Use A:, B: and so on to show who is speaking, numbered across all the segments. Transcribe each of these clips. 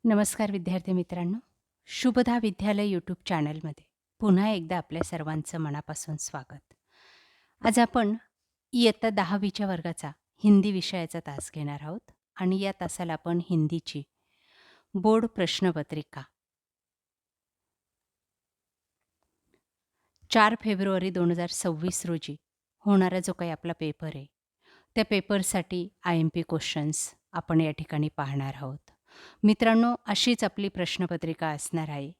A: नमस्कार विद्यार्थी मित्रांनो. शुभदा विद्यालय यूट्यूब चॅनलमध्ये पुन्हा एकदा आपल्या सर्वांचं मनापासून स्वागत. आज आपण इयत्ता 10वीच्या वर्गाचा हिंदी विषयाचा तास घेणार आहोत आणि या तासाला आपण हिंदीची बोर्ड प्रश्नपत्रिका 4 फेब्रुवारी 2026 रोजी होणारा जो काही आपला पेपर आहे, त्या पेपरसाठी IMP क्वेश्चन्स आपण या ठिकाणी पाहणार आहोत. मित्रांनो, अशीच आपली प्रश्नपत्रिका असणार आहे.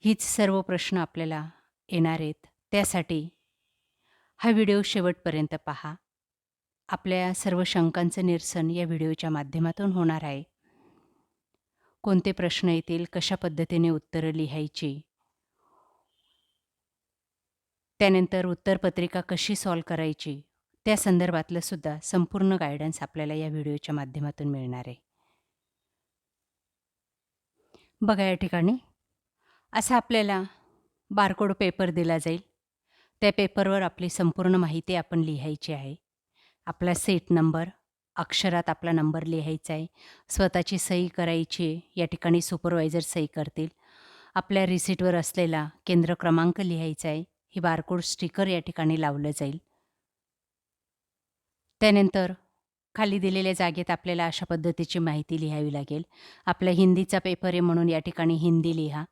A: हीच सर्व प्रश्न आपल्याला येणार आहेत. त्यासाठी हा व्हिडिओ शेवटपर्यंत पहा. आपल्या सर्व शंकांचं निरसन या व्हिडिओच्या माध्यमातून होणार आहे. कोणते प्रश्न येतील, कशा पद्धतीने उत्तरं लिहायची, त्यानंतर उत्तरपत्रिका कशी सॉल्व्ह करायची, त्या संदर्भातलं सुद्धा संपूर्ण गाईडन्स आपल्याला या व्हिडिओच्या माध्यमातून मिळणार आहे. बघा या ठिकाणी असा आपल्याला बारकोड पेपर दिला जाईल. त्या पेपरवर आपली संपूर्ण माहिती आपण लिहायची आहे. आपला सीट नंबर, अक्षरात आपला नंबर लिहायचा आहे. स्वतःची सही करायची आहे. या ठिकाणी सुपरवायझर सही करतील. आपल्या रिसीटवर असलेला केंद्र क्रमांक लिहायचा आहे. ही बारकोड स्टिकर या ठिकाणी लावलं जाईल. त्यानंतर खाली दिलेल्या जागेत आपल्याला अशा पद्धतीची माहिती लिहावी लागेल. आपला हिंदीचा पेपर आहे म्हणून या ठिकाणी हिंदी लिहा.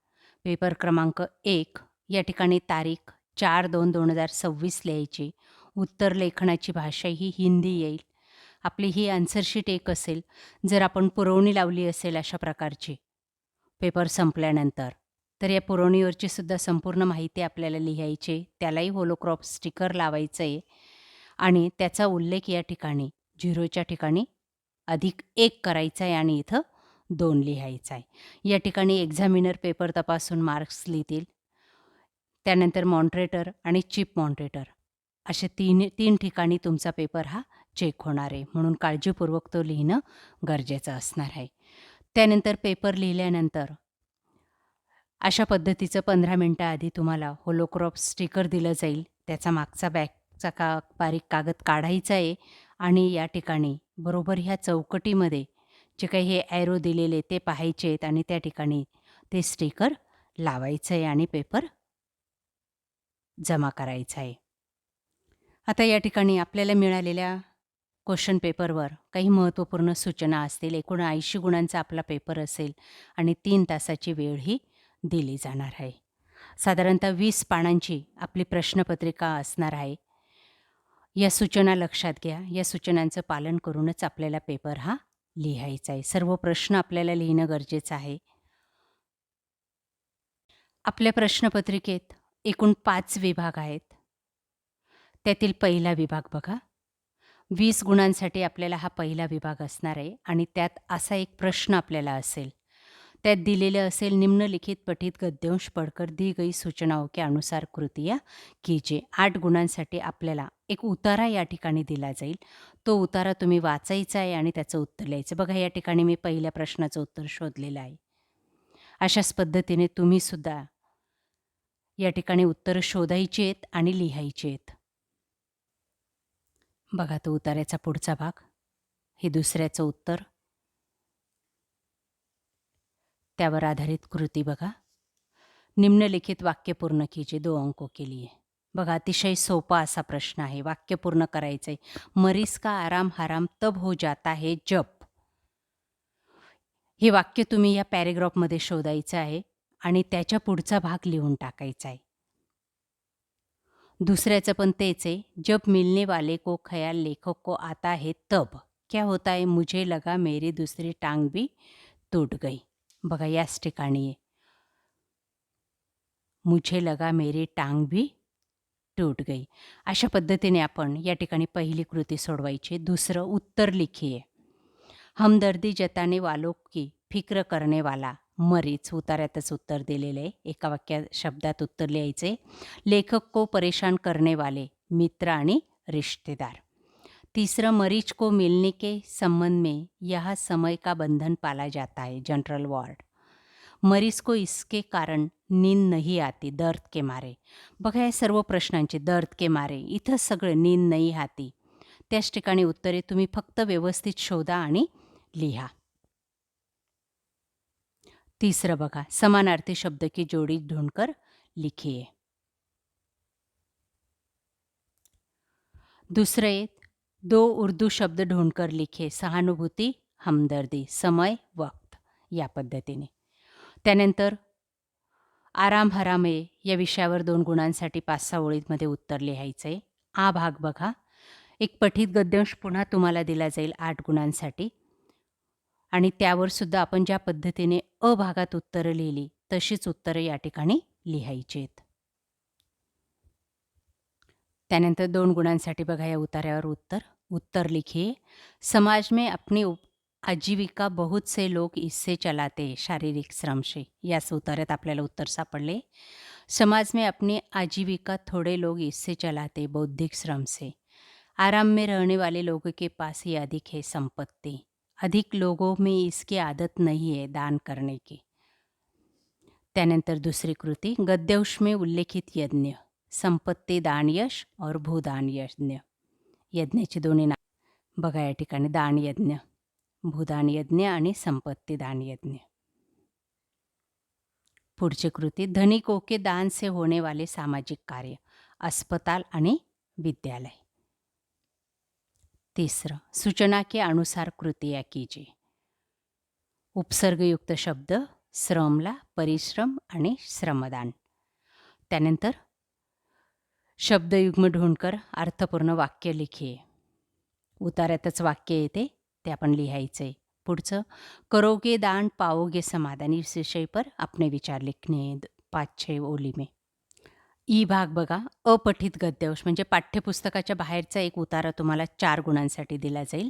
A: पेपर क्रमांक 1 या ठिकाणी तारीख 4/2/2026 लिहायची. उत्तर लेखनाची भाषा ही हिंदी येईल. आपली ही आन्सर शीट 1 असेल. जर आपण पुरवणी लावली असेल अशा प्रकारची पेपर संपल्यानंतर, तर या पुरवणीवरची सुद्धा संपूर्ण माहिती आपल्याला लिहायची आहे. त्यालाही होलोक्रॉप स्टिकर लावायचं आहे आणि त्याचा उल्लेख या ठिकाणी 0च्या ठिकाणी +1 करायचा आहे आणि इथं 2 लिहायचा आहे. या ठिकाणी एक्झामिनर पेपर तपासून मार्क्स लिहितील. त्यानंतर मॉडरेटर आणि चीफ मॉडरेटर असे तीन ठिकाणी तुमचा पेपर हा चेक होणार आहे. म्हणून काळजीपूर्वक तो लिहिणं गरजेचं असणार आहे. त्यानंतर पेपर लिहिल्यानंतर अशा पद्धतीचं 15 मिनिटं आधी तुम्हाला होलोक्रॉप स्टिकर दिलं जाईल. त्याचा मागचा बॅकचा बारीक कागद काढायचा आहे आणि या ठिकाणी बरोबर ह्या चौकटीमध्ये जे काही हे ॲरो दिलेले ते पाहायचे आहेत आणि त्या ठिकाणी ते स्टिकर लावायचं आहे आणि पेपर जमा करायचा आहे. आता या ठिकाणी आपल्याला मिळालेल्या क्वेश्चन पेपरवर काही महत्त्वपूर्ण सूचना असतील. एकूण 80 गुणांचा आपला पेपर असेल आणि 3 तासाची वेळ ही दिली जाणार आहे. साधारणतः 20 पानांची आपली प्रश्नपत्रिका असणार आहे. या सूचना लक्षात घ्या. या सूचनांचं पालन करूनच आपल्याला पेपर हा लिहायचा आहे. सर्व प्रश्न आपल्याला लिहिणं गरजेचं आहे. आपल्या प्रश्नपत्रिकेत एकूण 5 विभाग आहेत. त्यातील पहिला विभाग बघा. 20 गुणांसाठी आपल्याला हा पहिला विभाग असणार आहे आणि त्यात असा एक प्रश्न आपल्याला असेल. त्यात दिलेलं असेल, निम्नलिखित पठित गद्यांश पढ़कर दी गई सूचनाओं के अनुसार कृतियाँ कीजिए. 8 गुणांसाठी आपल्याला एक उतारा या ठिकाणी दिला जाईल. तो उतारा तुम्ही वाचायचा आहे आणि त्याचं उत्तर लिहायचं. बघा या ठिकाणी मी पहिल्या प्रश्नाचं उत्तर शोधलेलं आहे. अशाच पद्धतीने तुम्ही सुद्धा या ठिकाणी उत्तरं शोधायची आहेत आणि लिहायची आहेत. बघा तो उतार्याचा पुढचा भाग. हे दुसऱ्याचं उत्तर. त्यावर आधारित कृती बघा. निम्नलिखित वाक्य पूर्ण कीजिए 2 अंकों के लिए. बघा अतिशय सोपा असा प्रश्न आहे. वाक्य पूर्ण करायचं आहे. मरीज का आराम हराम तब हो जाता है जब. हे वाक्य तुम्ही या पॅरेग्राफमध्ये शोधायचं आहे आणि त्याच्या पुढचा भाग लिहून टाकायचा आहे. दुसऱ्याचं पण तेच आहे. जब मिलने वाले को ख्याल लेखक को आता है तब क्या होता है, मुझे लगा मेरी दूसरी टांग भी टूट गई. बघा याच ठिकाणी आहे. मुझे लगा मेरी टांग भी टूट गई. अशा पद्धतीने आपण या ठिकाणी पहिली कृती सोडवायची. दुसरं उत्तर लिखिए. हमदर्दी जताने वालों की फिक्र करने वाला मरीज. उतार्यातच उत्तर दिलेलं आहे. एका शब्दात उत्तर लिहायचे. लेखक को परेशान करने वाले मित्र आणि रिश्तेदार. तीसरा, मरीज को मिलने के संबंध में यह समय का बंधन पाला जाता है, जनरल वार्ड. मरीज को इसके कारण नींद नहीं आती, दर्द के मारे. बघा या सर्व प्रश्नांचे दर्द के मारे इथं सगळं नींद नाही आती. त्याच ठिकाणी उत्तरे तुम्ही फक्त व्यवस्थित शोधा आणि लिहा. तिसरं बघा, समानार्थी शब्द की जोडी ढूंढकर लिखिए. दूसरे, दो उर्दू शब्द ढूंढकर लिखे. सहानुभूती, हमदर्दी, समय, वक्त या पद्धतीने. त्यानंतर आराम हराम आहे या विषयावर 2 गुणांसाठी 5-6 ओळींमध्ये उत्तर लिहायचं आहे. हा भाग बघा. एक पठित गद्यांश पुन्हा तुम्हाला दिला जाईल 8 गुणांसाठी आणि त्यावर सुद्धा आपण ज्या पद्धतीने अ भागात उत्तरं लिहिली तशीच उत्तरं या ठिकाणी लिहायची आहेत. त्यानंतर 2 गुणांसाठी बघा या उतार्यावर उत्तर लिखिए. समाज में अपनी आजीविका बहुत से लोग इससे चलाते, शारीरिक श्रम से. याच उतार्यात आपल्याला उत्तर सापडले. समाज में अपनी आजीविका थोड़े लोग इससे चलाते, बौद्धिक श्रम से. आराम में रहने वाले लोगों के पास ही अधिक है संपत्ति. अधिक लोगों में इसकी आदत नहीं है दान करने की. त्यानंतर दुसरी कृती, गद्यांश में उल्लेखित यज्ञ, संपत्ती दान यश और भूदान यज्ञ. यज्ञाची दोन्ही नाव बघा या ठिकाणी, दान यज्ञ, भूदान यज्ञ आणि संपत्ती दान यज्ञ. पुढची कृती, धनिकों के दान से होने वाले सामाजिक कार्य, अस्पताल आणि विद्यालय. तिसरं, सूचना के अनुसार कृतियाँ कीजिए. उपसर्गयुक्त शब्द श्रमला परिश्रम आणि श्रमदान. त्यानंतर शब्दयुग्म ढूंढकर अर्थपूर्ण वाक्य लिखिए. उतार्यातच वाक्य येते ते आपण लिहायचं आहे. पुढचं, करोगे दान पाओगे समाधान. इस विषय पर अपने विचार लिखणे 5-6 ओळी में. ई भाग बघा, अपठित गद्यांश म्हणजे पाठ्यपुस्तकाच्या बाहेरचा एक उतारा तुम्हाला 4 गुणांसाठी दिला जाईल.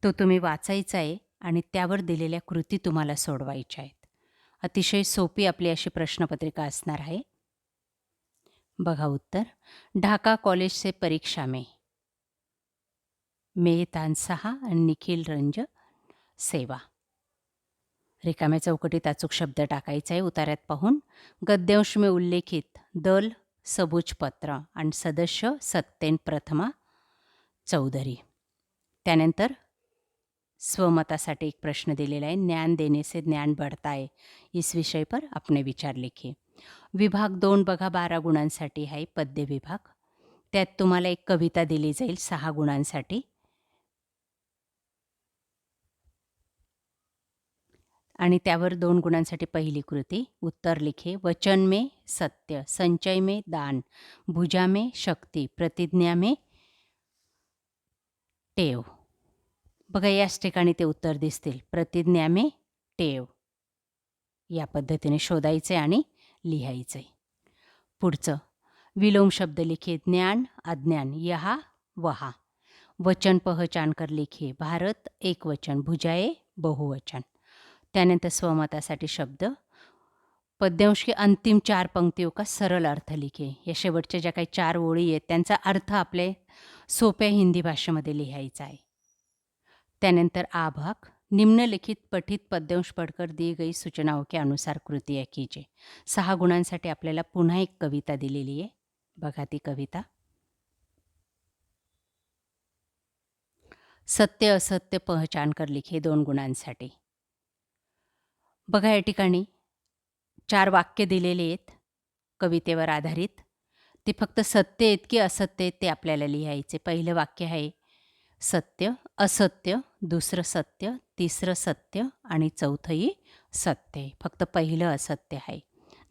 A: तो तुम्ही वाचायचा आहे आणि त्यावर दिलेल्या कृती तुम्हाला सोडवायच्या आहेत. अतिशय सोपी आपली अशी प्रश्नपत्रिका असणार आहे. बघा उत्तर, ढाका कॉलेज से परीक्षा में मेहतान 6 आणि निखिल रंज सेवा. रिकाम्या चौकटीत अचूक शब्द टाकायचा आहे उतार्यात पाहून. गद्यांश में उल्लेखित दल सबूज पत्र आणि सदस्य सत्येन प्रथमा चौधरी. त्यानंतर स्वमतासाठी एक प्रश्न दिलेला आहे, ज्ञान देने से ज्ञान बढ़ता है, इस विषय पर अपने विचार लिखिए. विभाग 2 बघा 12 गुणांसाठी आहे, पद्य विभाग. त्यात तुम्हाला एक कविता दिली जाईल 6 गुणांसाठी आणि त्यावर 2 गुणांसाठी पहिली कृती, उत्तर लिखे. वचन में सत्य, संचय में दान, भुजा में शक्ती, प्रतिज्ञा में टेव. बघा याच ठिकाणी ते उत्तर दिसतील. प्रतिज्ञा में टेव या पद्धतीने शोधायचे आणि लिहायचे. पुढचं, विलोम शब्द लिखिए. ज्ञान अज्ञान, यहाँ वहाँ. वचन पहचान कर लिखिए. भारत एक वचन, भुजाए बहुवचन. त्यानंतर स्वमतासाठी शब्द, पद्यांश की अंतिम 4 पंक्तियों का सरळ अर्थ लिखिए. या शेवटच्या ज्या काही 4 ओळी आहेत त्यांचा अर्थ आपले सोप्या हिंदी भाषेमध्ये लिहायचा आहे. त्यानंतर आ भाग, निम्नलिखित पठित पद्यांश पढ़कर दी गई सूचनाओं के अनुसार कृतियाँ कीजिए. 6 गुणांसाठी आपल्याला पुन्हा एक कविता दिलेली आहे. बघा ती कविता. सत्य असत्य पहचान कर लिखिए 2 गुणांसाठी. बघा या ठिकाणी 4 वाक्य दिलेले आहेत कवितेवर आधारित. ते फक्त सत्य आहेत की असत्य आहेत ते आपल्याला लिहायचे. पहिलं वाक्य आहे सत्य, असत्य, दुसरं सत्य, तिसरं सत्य आणि चौथंही सत्य आहे. फक्त पहिलं असत्य आहे.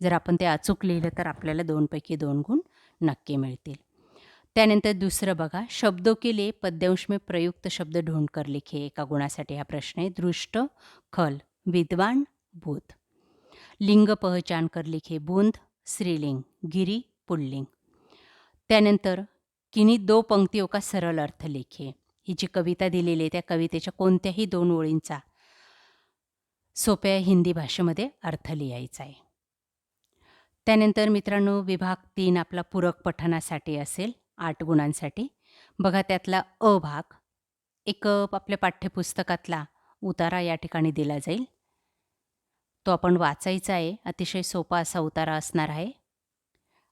A: जर आपण ते अचूक लिहिलं तर आपल्याला 2 पैकी 2 गुण नक्की मिळतील. त्यानंतर दुसरं बघा, शब्दों के लिए पद्यांश में प्रयुक्त शब्द ढूंढकर लिखिए. 1 गुणासाठी हा प्रश्न आहे. दृष्ट, खल, विद्वान, बुध. लिंग पहचान कर लिखिए. बूंद स्त्रीलिंग, गिरी पुल्लिंग. त्यानंतर किन्हीं 2 पंक्तियों का सरळ अर्थ लिखिए. ही जी कविता दिलेली आहे त्या कवितेच्या कोणत्याही 2 ओळींचा सोप्या हिंदी भाषेमध्ये अर्थ लिहायचा आहे. त्यानंतर मित्रांनो विभाग 3 आपला पूरक पठणासाठी असेल 8 गुणांसाठी. बघा त्यातला अ भाग, एक आपल्या पाठ्यपुस्तकातला उतारा या ठिकाणी दिला जाईल. तो आपण वाचायचा आहे. अतिशय सोपा असा उतारा असणार आहे.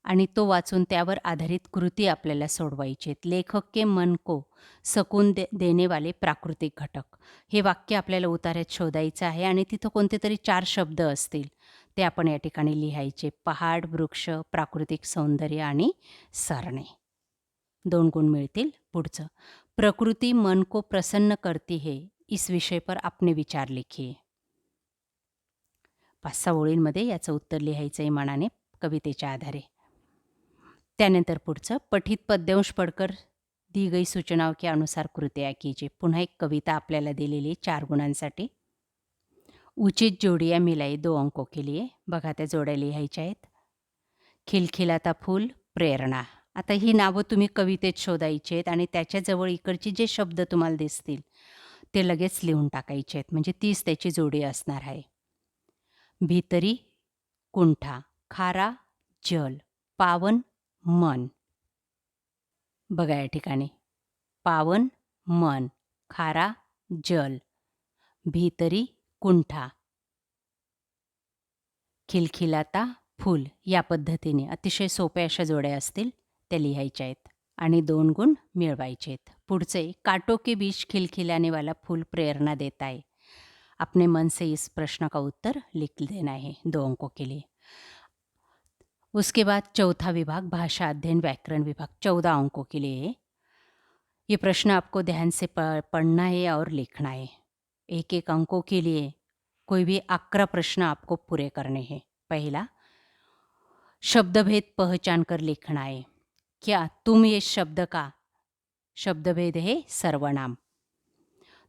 A: आणि तो वाचून त्यावर आधारित कृती आपल्याला सोडवायची आहेत. लेखक के मन को सकून देने वाले प्राकृतिक घटक. हे वाक्य आपल्याला उतार्यात शोधायचं आहे आणि तिथं कोणते तरी 4 शब्द असतील. ते आपण या ठिकाणी लिहायचे. पहाड, वृक्ष, प्राकृतिक सौंदर्य आणि सरणे. 2 गुण मिळतील. पुढचं. प्रकृति मन को प्रसन्न करती है, इस विषय पर अपने विचार लिखिए. 5-6 ओळींमध्ये याचं उत्तर लिहायचं आहे मनाने कवितेच्या आधारे. त्यानंतर पुढचं. पठित पद्यांश पढ़कर दी गई सूचनाओं के अनुसार कृत्या कीजिए. पुन्हा एक कविता आपल्याला दिलेली 4 गुणांसाठी. उचित जोडियां मिलाई 2 अंकों के लिए. बघा त्या जोड्या लिहायच्या आहेत. खिलखिलाता फूल, प्रेरणा. आता ही नावं तुम्ही कवितेत शोधायची आहेत आणि त्याच्याजवळ इकडचे जे शब्द तुम्हाला दिसतील ते लगेच लिहून टाकायचे आहेत. म्हणजे तीच त्याची जोडी असणार आहे. भीतरी कुंठा, खारा जल, पावन मन. बघा या ठिकाणी. पावन मन, खारा जल, भीतरी कुंठा, खिलखिलाता फूल. या पद्धतीने अतिशय सोप्या अशा जोड्या असतील त्या लिहायच्या आहेत आणि 2 गुण मिळवायचे आहेत. पुढचे. कांटों के बीच खिलखिलाने वाला फूल प्रेरणा देता है. अपने मन से इस प्रश्न का उत्तर लिख देना है 2 अंकों के लिए. उसके बाद चौथा विभाग भाषा अध्ययन व्याकरण विभाग 14 अंकों के लिए है. ये प्रश्न आपको ध्यान से पढ़ना है और लिखना है. 1-1 अंकों के लिए कोई भी 11 प्रश्न आपको पूरे करने हैं. पहला. शब्दभेद पहचान कर लिखना है. क्या तुम ये शब्द का शब्दभेद है सर्वनाम.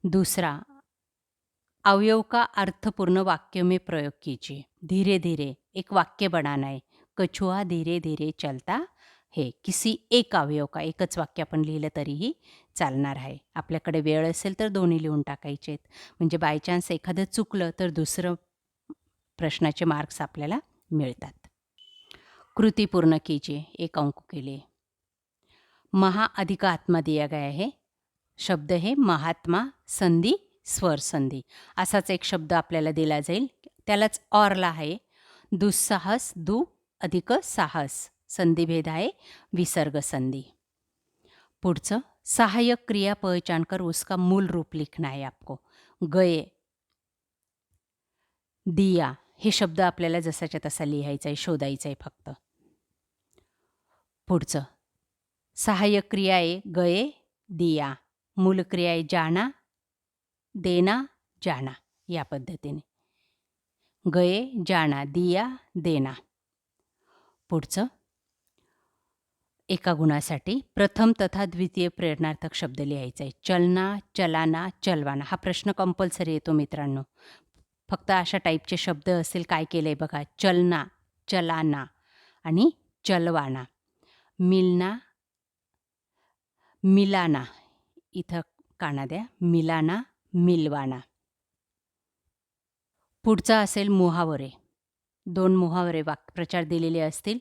A: दूसरा. अवयव का अर्थपूर्ण वाक्य में प्रयोग कीजिए. धीरे धीरे एक वाक्य बनाना है. कछुआ धीरे धीरे चलता है. किसी एक अवयव का एकच वाक्य आपण लिहिलं तरीही चालणार आहे. आपल्याकडे वेळ असेल तर दोन्ही लिहून टाकायचे आहेत. म्हणजे बाय चान्स एखादं चुकलं तर दुसरं प्रश्नाचे मार्क्स आपल्याला मिळतात. कृति पूर्ण कीजिए 1 अंक के लिए. महा अधिक आत्मा दिया गया है. शब्द है महात्मा, संधी स्वर संधी. असाच एक शब्द आपल्याला दिला जाईल. त्यालाच ऑरला आहे. दुस्साहस, दु अधिक साहस. संधिभेद आहे विसर्ग संधी. पुढचं. सहायक क्रिया पहचान कर उसका मूल रूप लिखना है आपको. गए, दिया हे शब्द आपल्याला जसाच्या तसा लिहायचा आहे, शोधायचा आहे फक्त. पुढचं. सहाय्यक क्रिया आहे गए, दिया. मूल क्रिया आहे जाना, देना, जाना. या पद्धतीने. गए, जाना, दिया, देना. पुढचं. एका गुणासाठी प्रथम तथा द्वितीय प्रेरणार्थक शब्द लिहायचा आहे. चलना, चलाना, चलवाना. हा प्रश्न कंपल्सरी येतो मित्रांनो. फक्त अशा टाईपचे शब्द असेल काय केलं आहे बघा. चलना, चलाना आणि चलवाना. मिलना, मिलाना. इथं काना द्या. मिलाना, मिलवाना. पुढचा असेल मुहावरे. 2 मुहावरे वाक्प्रचार दिलेले असतील.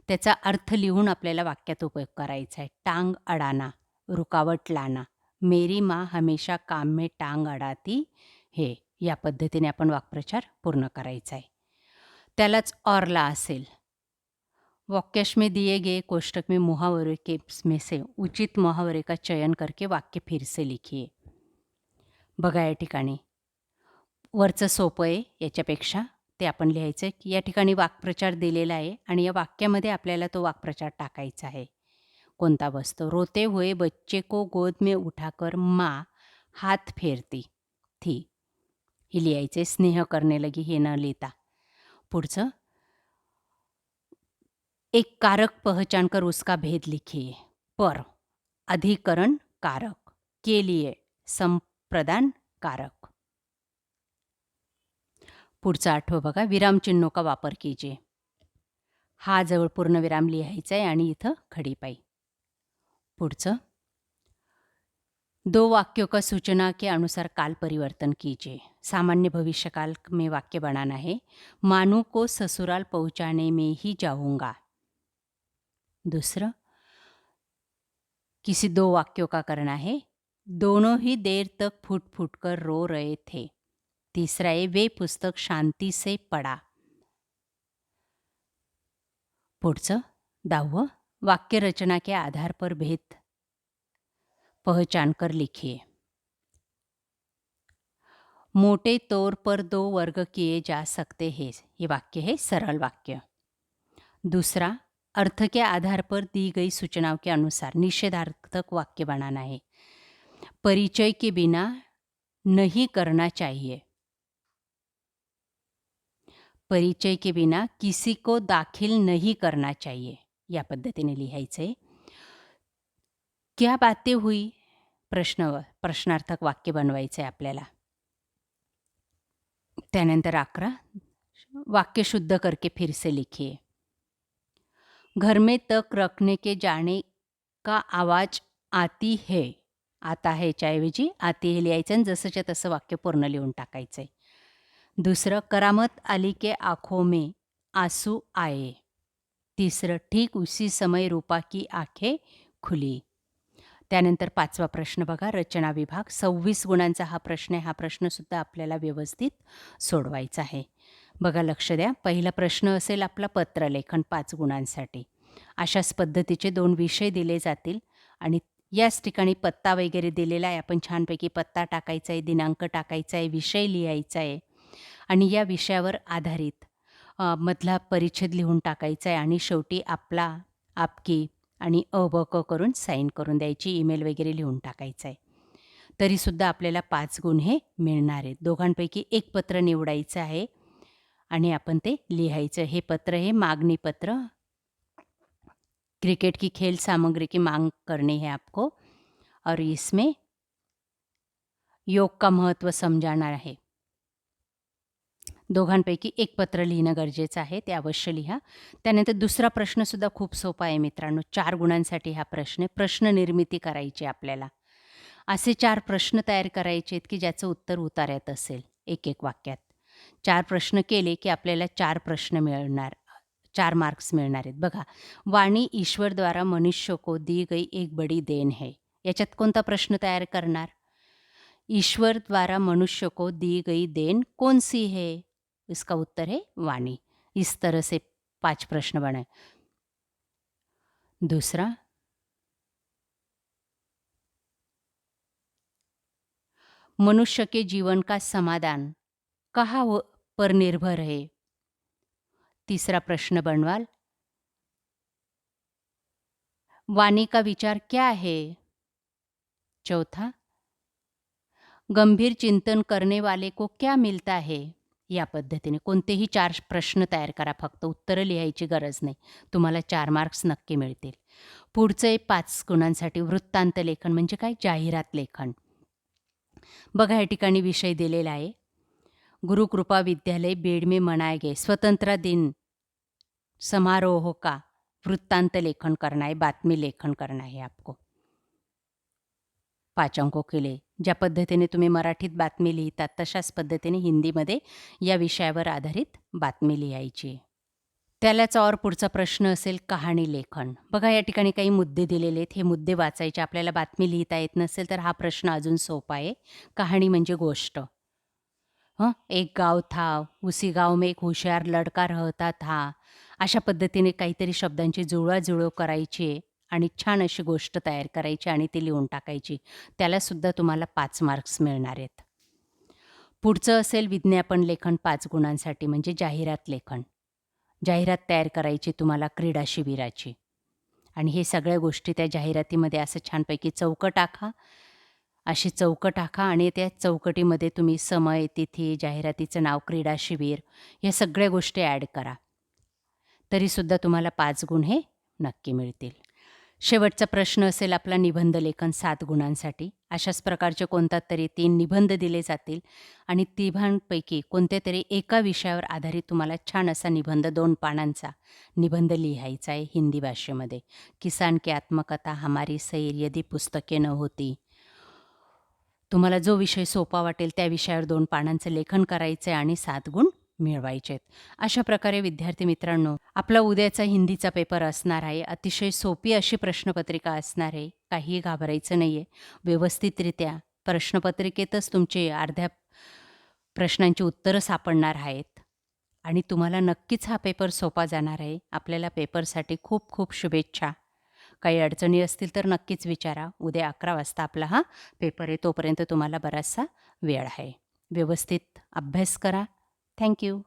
A: त्याचा अर्थ लिहून आपल्याला वाक्यात उपयोग करायचा आहे. टांग अडाना, रुकावट लाना. मेरी माँ हमेशा काम में टांग अडाती है. या पद्धतीने आपण वाक्प्रचार पूर्ण करायचा आहे. त्यालाच ऑरला असेल. वाक्यांश में दिए गए कोष्टक में मुहावरे के में से उचित मुहावरे का चयन करके वाक्य फिर से लिखिए. बघा या ठिकाणी. वरचं सोपं आहे याच्यापेक्षा. ते आपण लिहायचं आहे की या ठिकाणी वाक्प्रचार दिलेला आहे आणि या वाक्यामध्ये आपल्याला तो वाक्प्रचार टाकायचा आहे. कोणता बसतो. रोते हुए बच्चे को गोद में उठाकर माँ हाथ फेरती थी. हे लिहायचे. स्नेह करने लगी हे न लिहिता. पुढचं. एक कारक पहचान कर उसका भेद लिखिए. पर अधिकरण कारक, के लिए संप्रदान कारक. पुढचा 8वं बघा. विरामचिन्हों का वापर कीजिए. हा जवळ पूर्णविराम लिहायचा आहे आणि इथं खडीपाई. पुढचं. 2 वाक्यों का सूचना के अनुसार काल परिवर्तन कीजिए. सामान्य भविष्यकाल में वाक्य बनाना है. मानू को ससुराल पहुंचाने में ही जाऊंगा. दूसरा. किसी 2 वाक्यों का करना है. दोनों ही देर तक फूट फूट कर रो रहे थे. तीसरा है वे पुस्तक शांति से पढ़ा. पुढचं. 10वां, वाक्य रचना के आधार पर भेद पहचान कर लिखिए। मोटे तौर पर 2 वर्ग किए जा सकते हैं, ये वाक्य है सरल वाक्य। दूसरा, अर्थ के आधार पर दी गई सूचनाओं के अनुसार निषेधार्थक वाक्य बनाना है। परिचय के बिना नहीं करना चाहिए। परिचय के बिना किसी को दाखिल नहीं करना चाहिए, या पद्धतीने लिहायचं आहे। क्या बातें हुई, प्रश्नार्थक वाक्य बनवायचं आहे आपल्याला। त्यानंतर 11, वाक्य शुद्ध करके फिर से लिखिए। घर में तक रखने के जाने का आवाज आती है, आता है च्या ऐवजी आती है लिहायचं आणि जसंच्या तसं वाक्य पूर्ण लिहून टाकायचं आहे। दूसरं, करामत अली के आँखों में आंसू आए। तीसरं, ठीक उसी समय रूपा की आंखें खुली। त्यानंतर 5वा प्रश्न बघा, रचना विभाग 26 गुणांचा हा प्रश्न आहे। हा प्रश्नसुद्धा आपल्याला व्यवस्थित सोडवायचा आहे। बघा, लक्ष द्या। पहिला प्रश्न असेल आपला पत्रलेखन 5 गुणांसाठी। अशाच पद्धतीचे 2 विषय दिले जातील आणि याच ठिकाणी पत्ता वगैरे दिलेला आहे। आपण छानपैकी पत्ता टाकायचा आहे, दिनांक टाकायचा आहे, विषय लिहायचा आहे आणि या विषयावर आधारित मधला परिच्छेद लिहून टाकायचा आहे आणि शेवटी आपला, आपकी आणि अ, ब, क करून साईन करून द्यायची, ईमेल वगैरे लिहून टाकायचं आहे। तरीसुद्धा आपल्याला 5 गुण हे मिळणार आहेत। दोघांपैकी एक पत्र निवडायचं आहे आणि आपण ते लिहायचं। हे पत्र हे मागणी पत्र, क्रिकेट की खेल सामग्री की मांग करनी है आपको और इसमें योग का महत्त्व समजाना आहे। दोघांपैकी एक पत्र लिहिणं गरजेचं आहे, ते अवश्य लिहा। त्यानंतर दुसरा प्रश्नसुद्धा खूप सोपा आहे मित्रांनो, 4 गुणांसाठी हा प्रश्न आहे। प्रश्न निर्मिती करायची आपल्याला। असे 4 प्रश्न तयार करायचे आहेत की ज्याचं उत्तर उतार्यात असेल एक एक वाक्यात। 4 प्रश्न केले की आपल्याला 4 प्रश्न मिळणार, 4 मार्क्स मिळणार आहेत। बघा, वाणी ईश्वर द्वारा मनुष्य को दी गई एक बड़ी देन है। याच्यात कोणता प्रश्न तयार करणार? ईश्वर द्वारा मनुष्य को दी गई देन कौन सी है? इसका उत्तर है वाणी। इस तरह से 5 प्रश्न बनाए। दूसरा, मनुष्य के जीवन का समाधान कहाँ पर निर्भर है? तीसरा प्रश्न बनवाल, वाणी का विचार क्या है? चौथा, गंभीर चिंतन करने वाले को क्या मिलता है? या पद्धतीने कोणतेही 4 प्रश्न तयार करा, फक्त उत्तरं लिहायची गरज नाही। तुम्हाला 4 मार्क्स नक्की मिळतील। पुढचे 5 गुणांसाठी वृत्तांत लेखन म्हणजे काय? जाहिरात लेखन। बघा, या ठिकाणी विषय दिलेला आहे, गुरुकृपा विद्यालय बीड में मनाए गए स्वतंत्रता दिन समारोह का वृत्तांत लेखन करना है, बातमी लेखन करना है आपको। 5 अंकों के लिए ज्या पद्धतीने तुम्ही मराठीत बातमी लिहितात तशाच पद्धतीने हिंदीमध्ये या विषयावर आधारित बातमी लिहायची। त्यालाच और पुढचा प्रश्न असेल कहाणी लेखन। बघा, या ठिकाणी काही मुद्दे दिलेले आहेत, हे मुद्दे वाचायचे। आपल्याला बातमी लिहिता येत नसेल तर हा प्रश्न अजून सोपा आहे। कहाणी म्हणजे गोष्ट। एक गाव था, उसी गाव में एक होशियार लड़का रहता था। अशा पद्धतीने काहीतरी शब्दांची जुळवाजुळव करायची आहे आणि छान अशी गोष्ट तयार करायची आणि ती लिहून टाकायची। त्यालासुद्धा तुम्हाला 5 मार्क्स मिळणार आहेत। पुढचं असेल विज्ञापन लेखन 5 गुणांसाठी म्हणजे जाहिरात लेखन। जाहिरात तयार करायची तुम्हाला क्रीडा शिबिराची आणि हे सगळ्या गोष्टी त्या जाहिरातीमध्ये असं छानपैकी चौकट आखा। अशी चौकट आखा आणि त्या चौकटीमध्ये तुम्ही समय, तिथी, जाहिरातीचं नाव, क्रीडा शिबिर या सगळ्या गोष्टी ॲड करा। तरीसुद्धा तुम्हाला 5 गुण हे नक्की मिळतील। शेवटचा प्रश्न असेल आपला निबंध लेखन 7 गुणांसाठी। अशाच प्रकारचे कोणता तरी 3 निबंध दिले जातील आणि तिघांपैकी कोणत्यातरी एका विषयावर आधारित तुम्हाला छान असा निबंध 2 पानांचा निबंध लिहायचा आहे हिंदी भाषेमध्ये। किसान की आत्मकथा, हमारी सैर, यदि पुस्तके न होती। तुम्हाला जो विषय सोपा वाटेल त्या विषयावर 2 पानांचं लेखन करायचं आहे आणि 7 गुण मिळवायचे आहेत। अशा प्रकारे विद्यार्थी मित्रांनो, आपला उद्याचा हिंदीचा पेपर असणार आहे। अतिशय सोपी अशी प्रश्नपत्रिका असणार आहे, काहीही घाबरायचं नाही आहे। व्यवस्थितरित्या प्रश्नपत्रिकेतच तुमचे अर्ध्या प्रश्नांची उत्तरं सापडणार आहेत आणि तुम्हाला नक्कीच हा पेपर सोपा जाणार आहे. आपल्याला पेपरसाठी खूप खूप शुभेच्छा. काही अडचणी असतील तर नक्कीच विचारा. उद्या 11 वाजता आपला हा पेपर आहे. तोपर्यंत तुम्हाला बराचसा वेळ आहे. व्यवस्थित अभ्यास करा. Thank you.